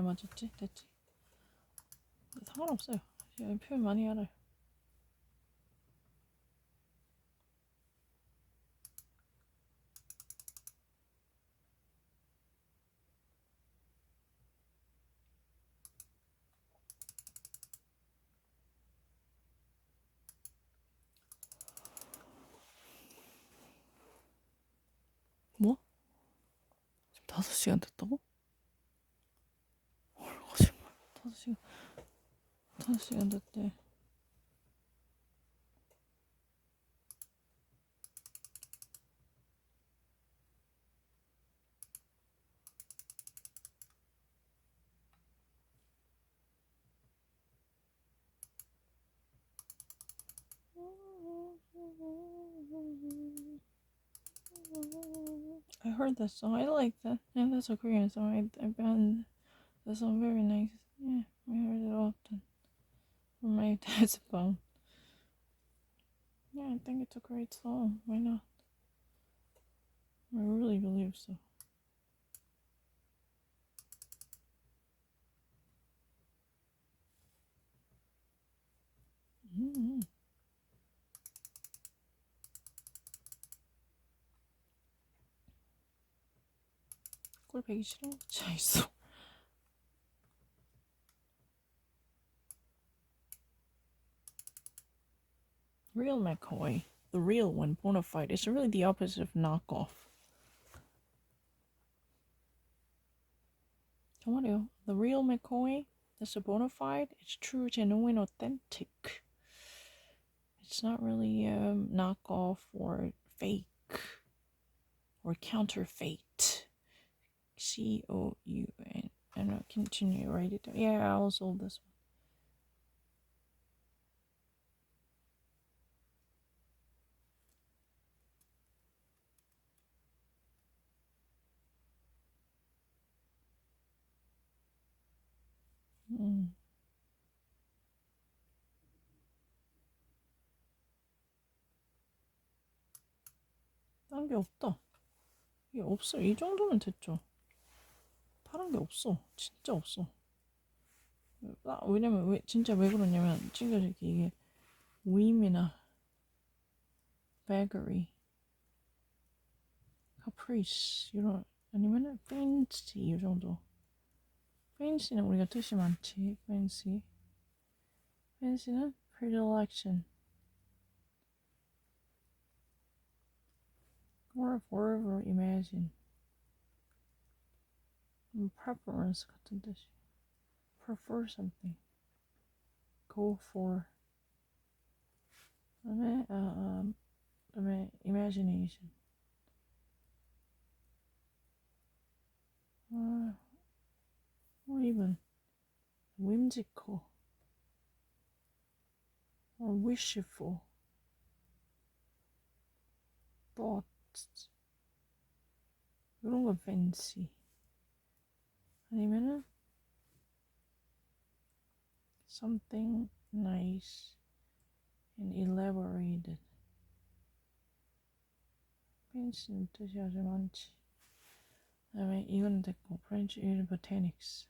맞았지? 됐지? 상관없어요. 표현 많이 알아요. 뭐? 지금 5시간 됐다고? 거짓말. 5시간 됐대. I heard that song. I like that. Yeah, that's a Korean song. I found that song very nice. Yeah, I heard it often from my dad's phone. Yeah, I think it's a great song. Why not? I really believe so. 음. 꼴배기 싫은 거 진짜 있어. Real McCoy, the real one, bona fide, is really the opposite of knockoff. 정말이요. The real McCoy, that's a bona fide, it's true, genuine, authentic. It's not really knockoff or fake or counterfeit. COUN. I'm not continue write it down. Yeah, I also this one. 다른 게 없다. 이게 없어. 이 정도면 됐죠. 다른 게 없어. 진짜 없어. 왜냐면 진짜 왜 그러냐면 지금 이게 whim이나 vagary, caprice 이런 아니면은 fancy 이 정도. fancy는 우리가 뜻이 많지. fancy는 predilection or forever imagine. preference 같은 뜻이. prefer something. go for. 그다음에 imagination. or even whimsical or wishful thoughts 이런 건 fancy. 아니면은 something nice and elaborated. fancy는 뜻이 아주 많지. 그다음에 이건 됐고 French botanics.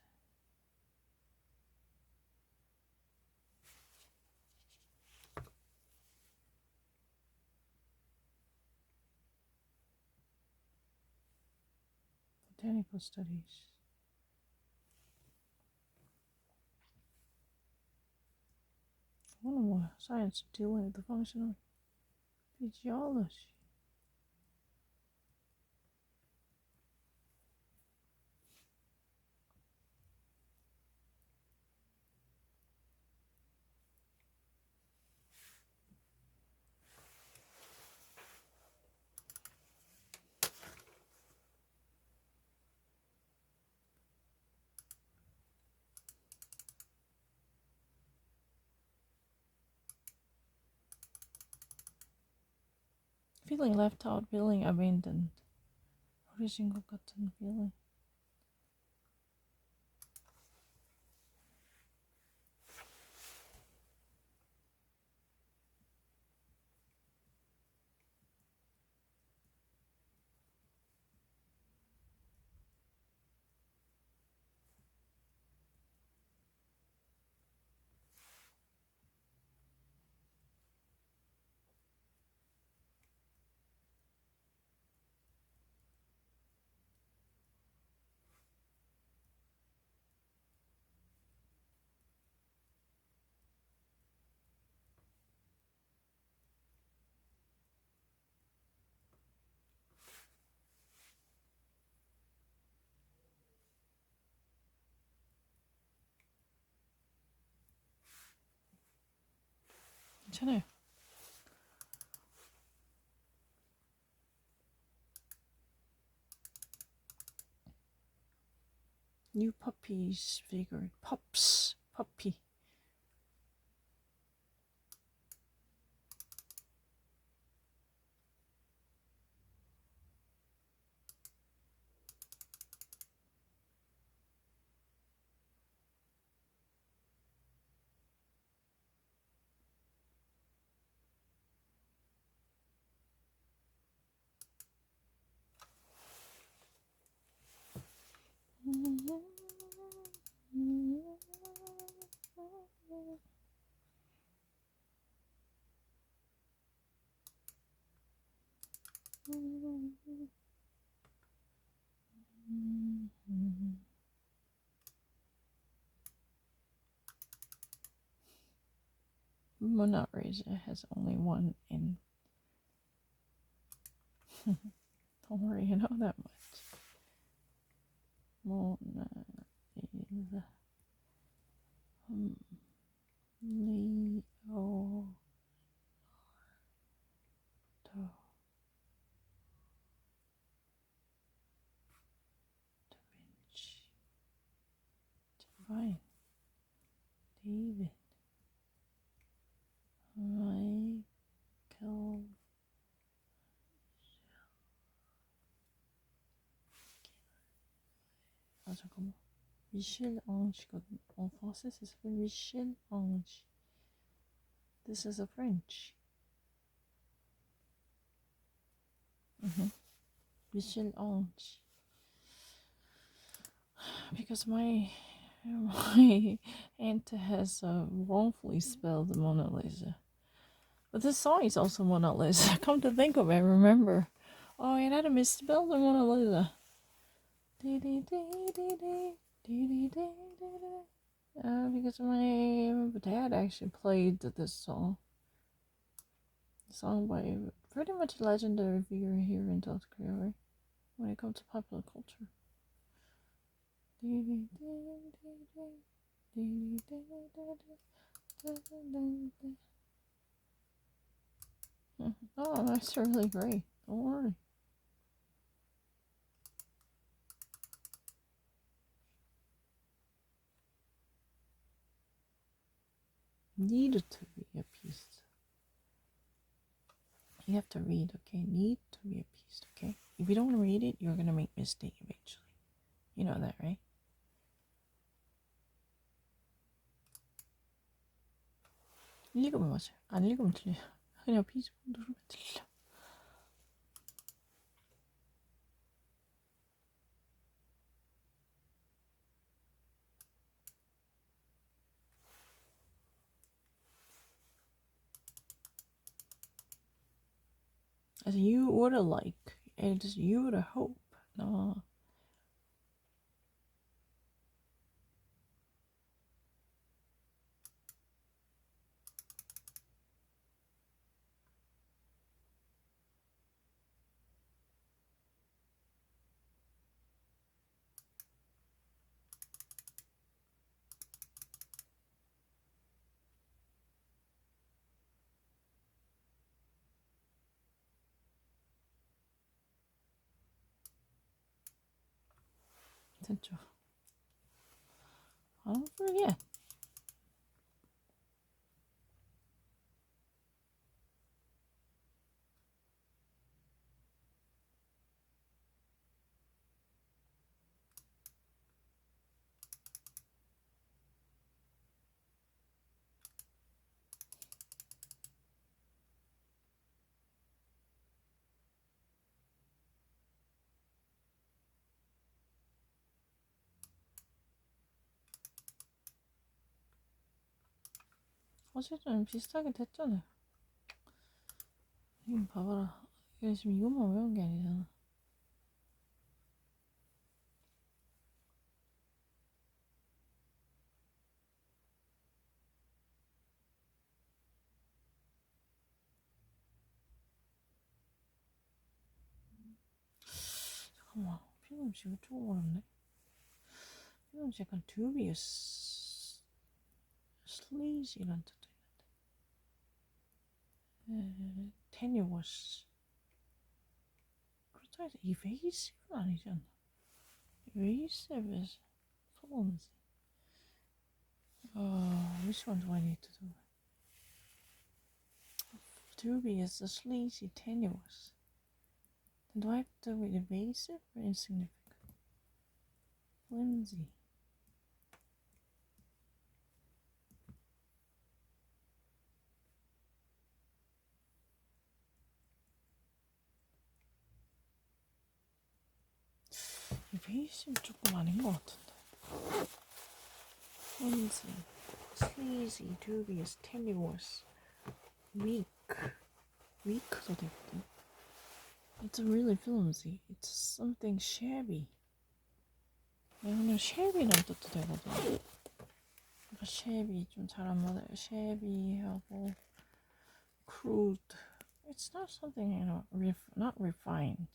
botanical studies. 이거는 뭐야? Science dealing with the functional physiology. feeling left out, feeling abandoned. 버리신 것 같은 feeling. 괜찮아요. New puppies figure. Pups. Puppy. Mona Razor has only one in. Don't worry, you know that much. Mona Lisa. Leonardo da Vinci. Divine. David. Michael. 아 잠깐만. Michel Ange거든. En français, ça s'appelle Michel Ange. This is a French. Michel Ange. Because my aunt has wrongfully spelled Mona Lisa. But this song is also Mona Lisa. Come to think of it, remember. Oh, and I had misspelled the Mona Lisa. Because my dad actually played this song. A song by pretty much a legendary figure here in South Korea, right? When it comes to popular culture. Oh, that's really great. Don't worry. Need to be appeased. You have to read, okay? Need to be appeased, okay? If you don't read it, you're gonna make mistake eventually. You know that, right? 읽으면 맞아요. 안 읽으면 틀려요. 그냥 비즈고 누르면 틀려. As you would like, it's you would hope. No. 됐죠. I don't forget. 어쨌든 비슷하게 됐잖아요. 이거 봐봐라. 이거 지금 이것만 외운 게 아니잖아. 잠깐만. 필름 지금 조금 어렵네. 필름 약간 dubious, sleazy란 뜻도 있는데. tenuous. 그렇다고 해서 evasive는 아니지 않나? Evasive is fluency. Which one do I need to do? Dubious, sleazy, tenuous. Then do I have to do with evasive or insignificant? Flimsy. evasive 조금 아닌 것 같은데. Flimsy, sleazy, dubious, tenuous, weak. Weak도 되거든. It's really flimsy. It's something shabby. 그냥 shabby란 뜻도 되거든. 그러니까 shabby 좀 잘 안 맞아요. shabby하고 crude. It's not something, you know, not refined.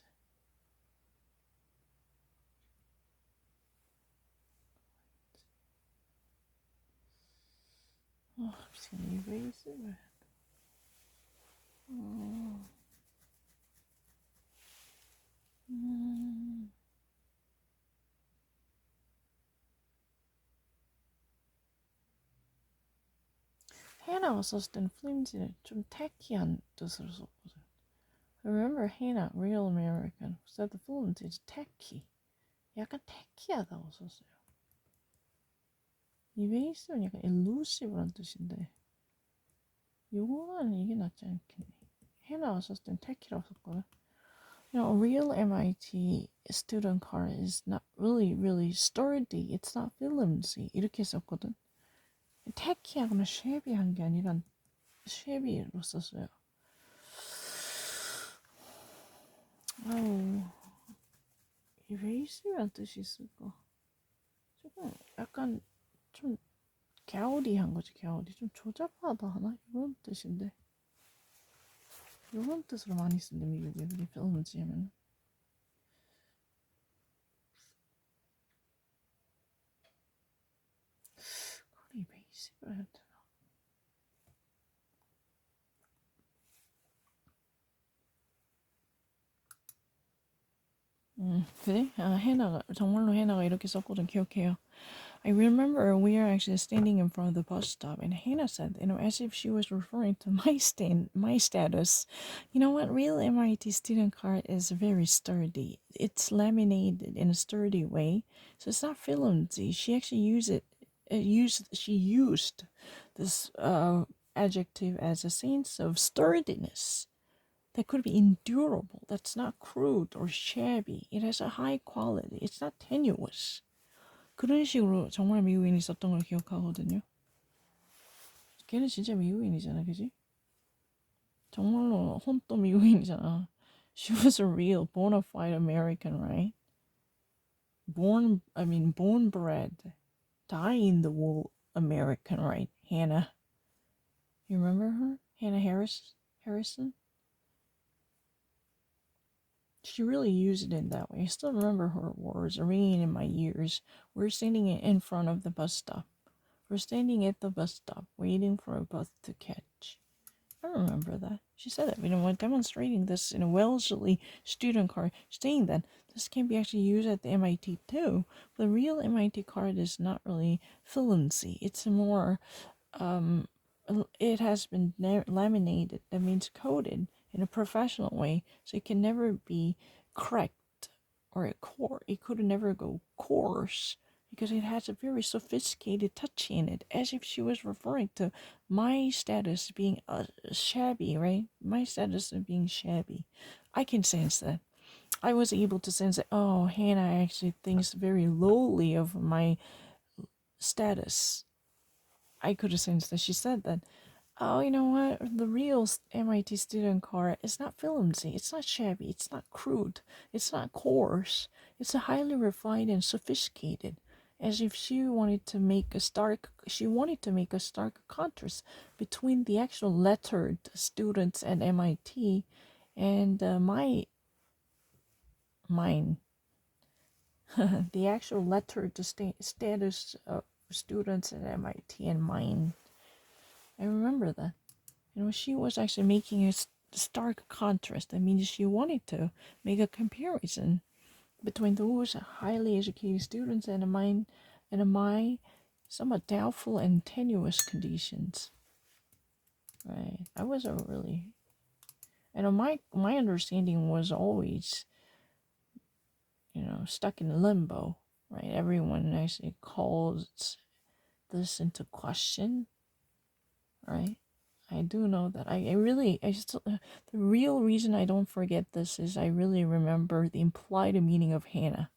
I'm just gonna erase it. Hannah 썼을 땐 flimsy는 좀 tacky-한 뜻으로 썼거든. Remember Hannah, Real American, said the flimsy is tacky. 약간 tacky하다고 썼어요. evase는 약간 elusive란 뜻인데 요거는 이게 낫지 않겠니? Hannah 썼을 땐 tacky라고 썼거든. You know, a real MIT student car is not really sturdy. It's not flimsy. 이렇게 썼거든. tacky 하거나 shabby한 게 아니라 shabby로 썼어요. 아우, evasive란 뜻이 있을까? 조금 약간 좀 갸우리한 거지, 갸우리. 좀 조잡하다 하나? 이런 뜻인데. 이런 뜻으로 많이 쓰는데, 미국 애들이 flimsy 하면. 그걸 evasive로 해야 되나? 그래? 해나가, 정말로 해나가 이렇게 썼거든, 기억해요. I remember we are actually standing in front of the bus stop, and Hannah said, you know, as if she was referring to my status. You know what? Real MIT student card is very sturdy. It's laminated in a sturdy way, so it's not flimsy. She actually she used this adjective as a sense of sturdiness. That could be endurable. That's not crude or shabby. It has a high quality. It's not tenuous. 그런 식으로 정말 미국인이 썼던 걸 기억하거든요. 걔는 진짜 미국인이잖아, 그지? 정말로 혼또 미국인이잖아. She was a real bona fide American, right? Born bred, die in the wool American, right? Hannah. You remember her? Hannah Harrison? She really used it in that way. I still remember her words ringing in my ears. We're standing in front of the bus stop. We're standing at the bus stop, waiting for a bus to catch. I remember that. She said that. You know, when demonstrating this in a Wellesley student card, saying that this can be actually used at the MIT too. The real MIT card is not really fluency. It's more, it has been laminated. That means coated in a professional way, so it can never be cracked or it could never go coarse because it has a very sophisticated touch in it, as if she was referring to my status being shabby, right? My status of being shabby. I can sense that. I was able to sense that, oh, Hannah actually thinks very lowly of my status. I could have sensed that. She said that, oh, you know what? The real MIT student car is not flimsy. It's not shabby. It's not crude. It's not coarse. It's a highly refined and sophisticated. As if she wanted to make a stark contrast between the actual lettered students at MIT and mine. The actual lettered status of students at MIT and mine. I remember that. she was actually making a stark contrast. That means she wanted to make a comparison between those highly educated students and my somewhat doubtful and tenuous conditions. Right. I was a really, my understanding was always, stuck in limbo. Right. Everyone actually calls this into question. Right. I do know that. I still, the real reason I don't forget this is I really remember the implied meaning of Hannah.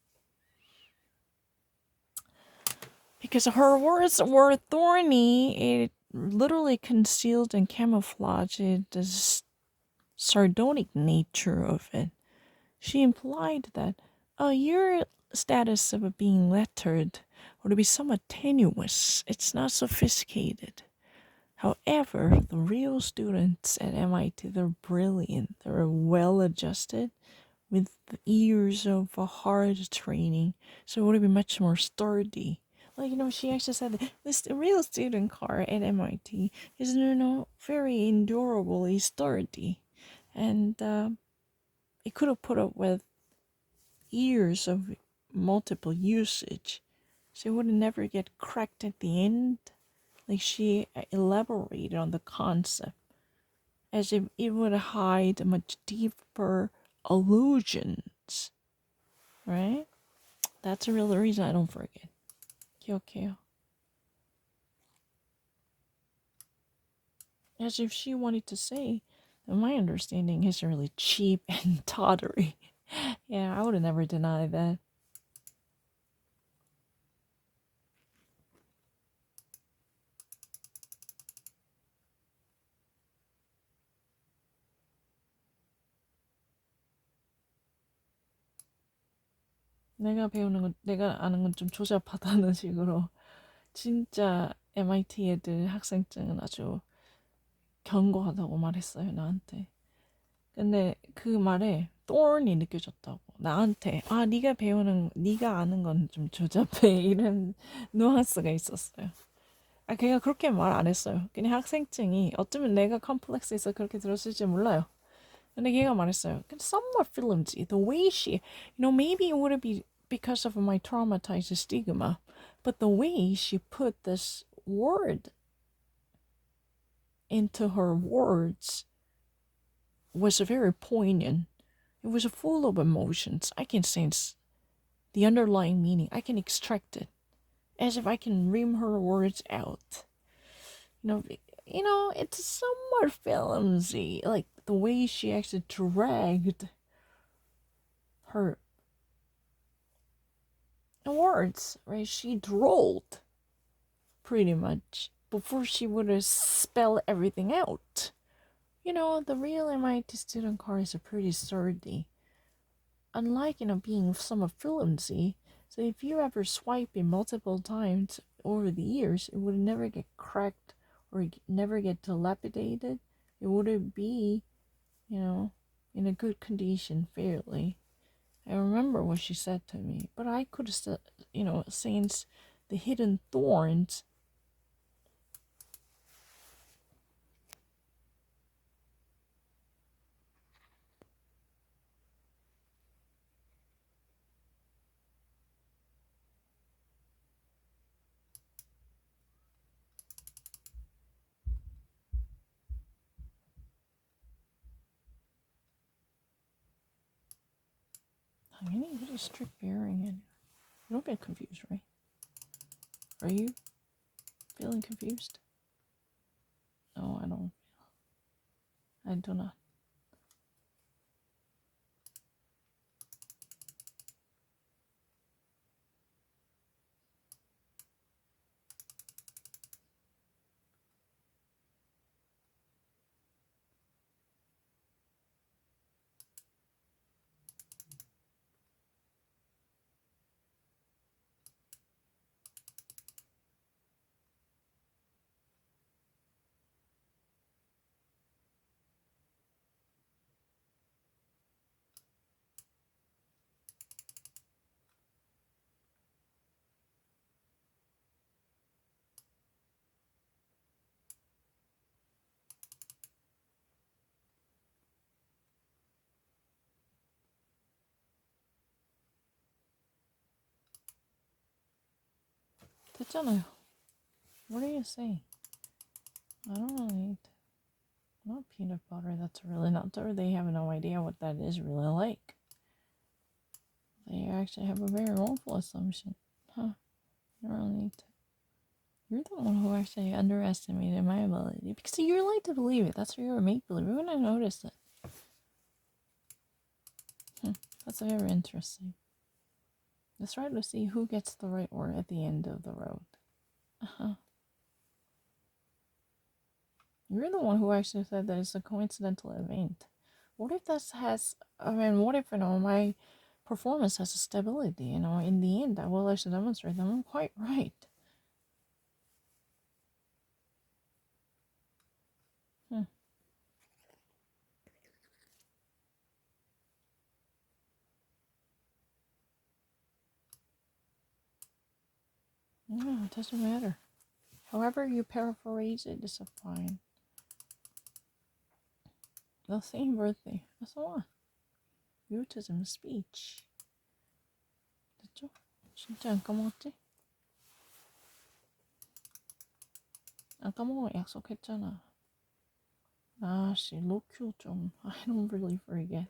Because her words were thorny, it literally concealed and camouflaged the sardonic nature of it. She implied that your status of being lettered would be somewhat tenuous. It's not sophisticated. However, the real students at MIT, they're brilliant. They're well adjusted with years of hard training, so it would be much more sturdy. Like, she actually said that this real student car at MIT is, very endurably sturdy. And it could have put up with years of multiple usage. So it would never get cracked at the end. Like, she elaborated on the concept as if it would hide much deeper allusions, right? That's the real reason I don't forget. 기억해요. As if she wanted to say that my understanding is really cheap and tawdry. Yeah, I would have never denied that. 내가 아는 건 좀 조잡하다는 식으로. 진짜 MIT 애들 학생증은 아주 견고하다고 말했어요, 나한테. 근데 그 말에 thorn이 느껴졌다고. 나한테 네가 아는 건 좀 조잡해 이런 뉘앙스가 있었어요. 걔가 그렇게 말 안 했어요. 그냥 학생증이 어쩌면 내가 컴플렉스에서 그렇게 들었을지 몰라요. 근데 걔가 말했어요. Somewhat flimsy. The way she, maybe it would be because of my traumatized stigma, but the way she put this word into her words was very poignant. It was full of emotions. I can sense the underlying meaning. I can extract it as if I can ream her words out. It's somewhat flimsy. Like the way she actually dragged her words, right? She drawled pretty much before she would have spelled everything out. The real MIT student car is a pretty sturdy. Unlike, being somewhat flimsy, so if you ever swipe it multiple times over the years, it would never get cracked or never get dilapidated. It would be, in a good condition fairly. I remember what she said to me, but I could have, since the hidden thorns. 당연히 really strict bearing and you don't get confused, right? Are you feeling confused? No, I don't. I do not. 됐잖아요. What are you saying? I don't really need not peanut butter. That's really not there. They have no idea what that is really like. They actually have a very wrongful assumption. Huh. You don't really need to. You're the one who actually underestimated my ability. Because you're like to believe it. That's why you're a make-believe. We're gonna notice it. That's very interesting. Let's try to see who gets the right word at the end of the road. Uh-huh. You're the one who actually said that it's a coincidental event. What if what if, my performance has a stability, in the end, I will actually demonstrate that I'm quite right. No, it doesn't matter. However you paraphrase it is fine. The same birthday. That's all. Mutism speech. 됐죠? 진짜 안 까먹었지? 안 까먹어 약속했잖아. 아씨, 로큐 좀. I don't really forget.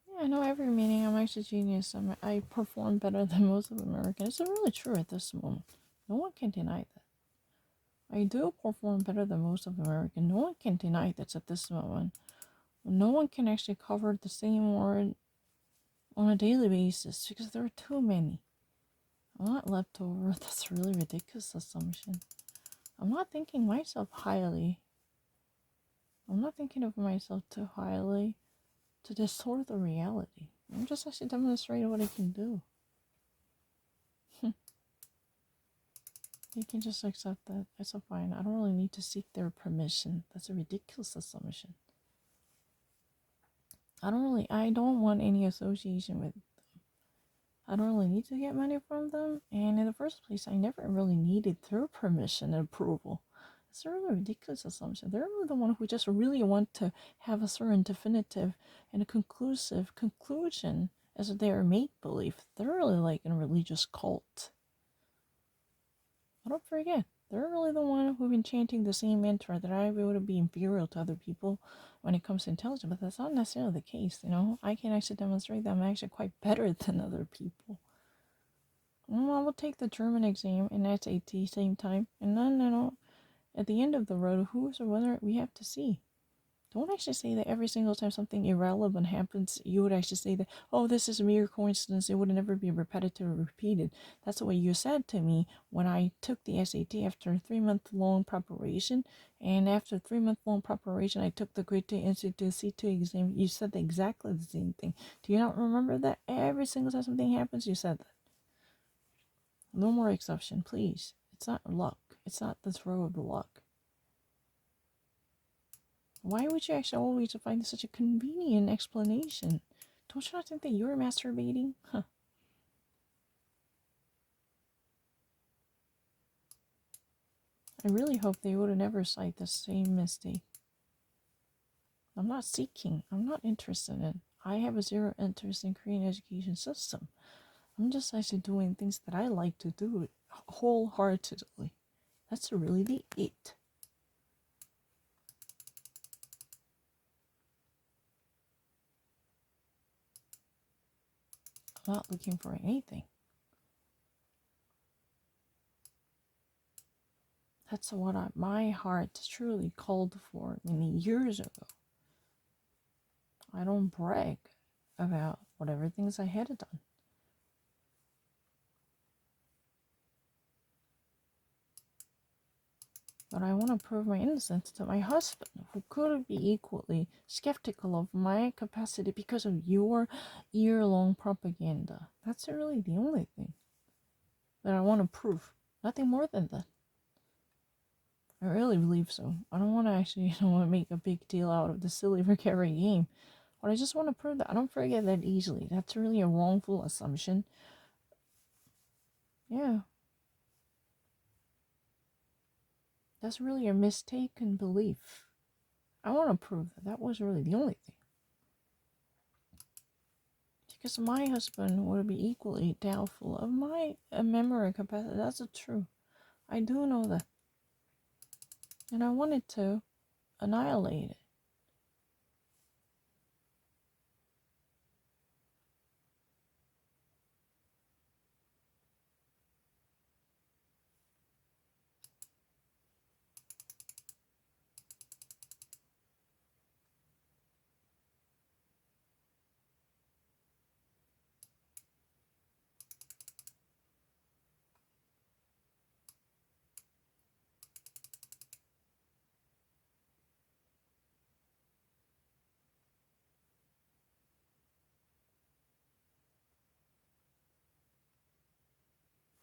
Yeah, I know every meeting. I'm actually genius. I perform better than most of Americans. It's really true at this moment. No one can deny that. I do perform better than most of Americans. No one can deny this at this moment. No one can actually cover the same word on a daily basis because there are too many. I'm not leftover. That's a really ridiculous assumption. I'm not thinking myself highly. I'm not thinking of myself too highly to distort the reality. I'm just actually demonstrating what I can do. You can just accept that. It's fine. I don't really need to seek their permission. That's a ridiculous assumption. I don't want any association with them. I don't really need to get money from them. And in the first place, I never really needed their permission and approval. It's a really ridiculous assumption. They're the one who just really want to have a certain definitive and a conclusive conclusion as their make-believe. They're really like a religious cult. I don't forget. They're really the one who've been chanting the same mantra that I would be inferior to other people when it comes to intelligence, but that's not necessarily the case, I can actually demonstrate that I'm actually quite better than other people. I will take the German exam and SAT same time, and then, at the end of the road, who's the winner we have to see. Don't actually say that every single time something irrelevant happens, you would actually say that, oh, this is a mere coincidence, it would never be repetitive or repeated. That's what you said to me when I took the SAT after a 3-month-long preparation. And after 3-month-long preparation, I took the Great Institute C2 exam. You said exactly the same thing. Do you not remember that? Every single time something happens, you said that. No more exception, please. It's not luck. It's not the throw of the luck. Why would you actually always find such a convenient explanation? Don't you not think that you're masturbating? Huh. I really hope they would never cite the same mistake. I'm not seeking. I'm not interested in. I have a zero interest in Korean education system. I'm just actually doing things that I like to do wholeheartedly. That's really the it. I'm not looking for anything. That's what my heart truly called for many years ago. I don't brag about whatever things I had done. But I want to prove my innocence to my husband, who could be equally skeptical of my capacity because of your year-long propaganda. That's really the only thing that I want to prove. Nothing more than that. I really believe so. I don't want to actually, make a big deal out of the silly Vicari game. But I just want to prove that I don't forget that easily. That's really a wrongful assumption. Yeah. That's really a mistaken belief. I want to prove that that was really the only thing. Because my husband would be equally doubtful of my memory capacity. That's true. I do know that. And I wanted to annihilate it.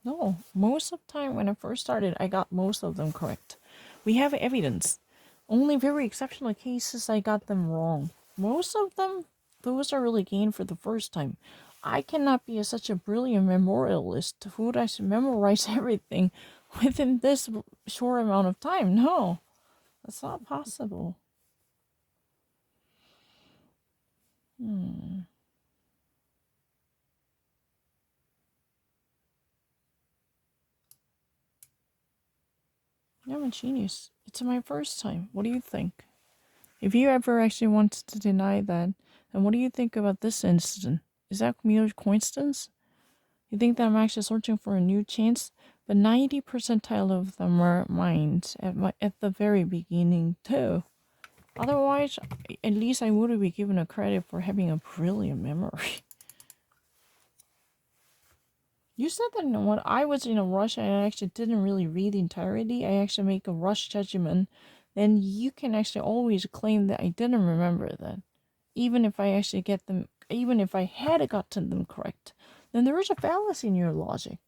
No, most of the time when I first started, I got most of them correct. We have evidence. Only very exceptional cases I got them wrong. Most of them, those are really gained for the first time. I cannot be such a brilliant memorialist who would actually memorize everything within this short amount of time. No, that's not possible. Hmm. I'm a genius. It's my first time. What do you think? If you ever actually wanted to deny that, then what do you think about this incident? Is that mere coincidence? You think that I'm actually searching for a new chance? But 90 percentile of them were mine at the very beginning too. Otherwise, at least I would be given a credit for having a brilliant memory. You said that when I was in a rush and I actually didn't really read the entirety, I actually make a rush judgment, then you can actually always claim that I didn't remember that. Even if I actually get them, even if I had gotten them correct, then there is a fallacy in your logic.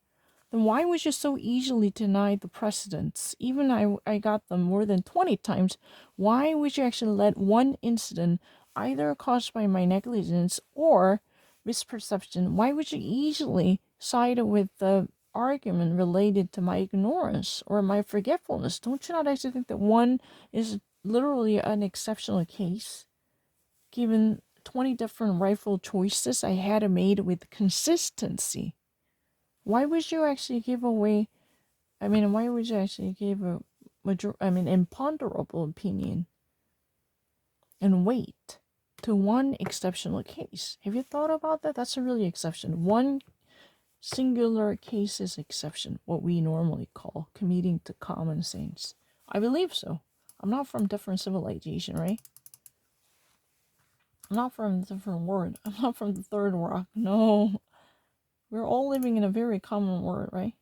Then why would you so easily deny the precedents? Even I got them more than 20 times. Why would you actually let one incident, either caused by my negligence or misperception, why would you easily side with the argument related to my ignorance or my forgetfulness? Don't you not actually think that one is literally an exceptional case? Given 20 different rifle choices I had made with consistency. Why would you actually give away? Why would you actually give a imponderable opinion and weight to one exceptional case? Have you thought about that? That's a really exception. One singular case is exception, what we normally call committing to common sense. I believe so. I'm not from different civilization, right? I'm not from a different world. I'm not from the third rock. No. We're all living in a very common world, right?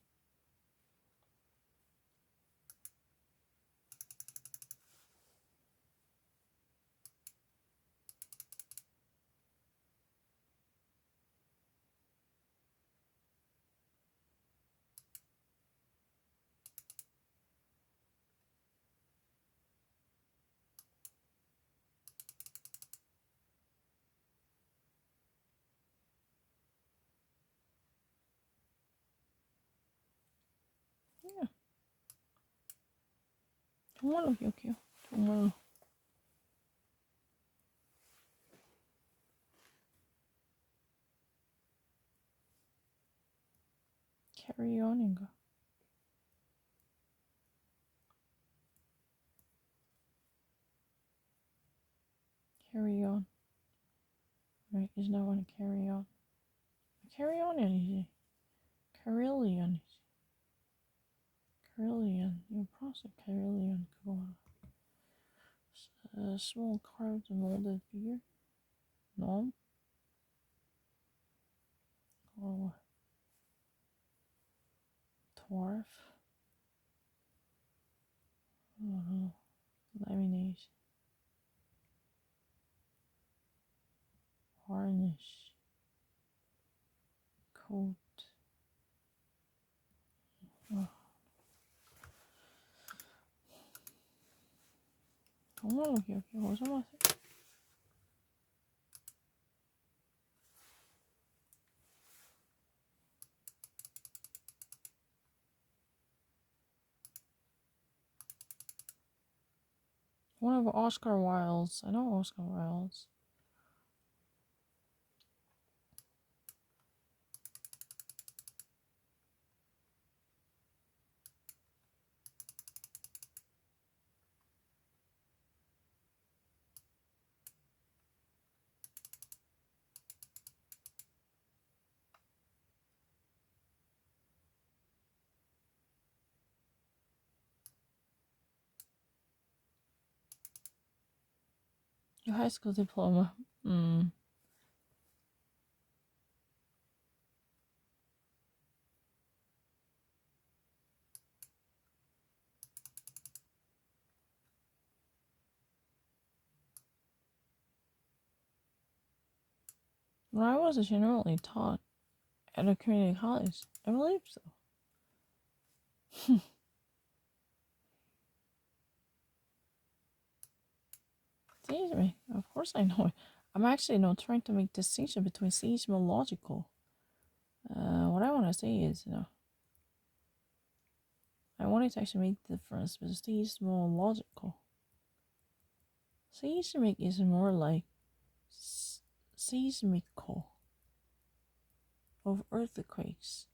Yeah. 정말로 기억해요. 정말로. Carry on인가? Carry on. Right, is not want to carry on. 캐리언이지. 캐릴리언이지. 캐릴리언. 이거 프랑스 캐릴리언 그거. Small carved molded figure. No. Oh. Dwarf. Lamination. Varnish. Coat. 정말로 기억해. 어디서 마세요? One of Oscar Wilde's. I know Oscar Wilde's. Your high school diploma. When I was generally taught at a community college. I believe so. Seismic. Of course I know it. I'm actually not trying to make distinction between seismological. What I want to say is, I wanted to actually make the difference between seismological. Seismic is more like seismical of earthquakes.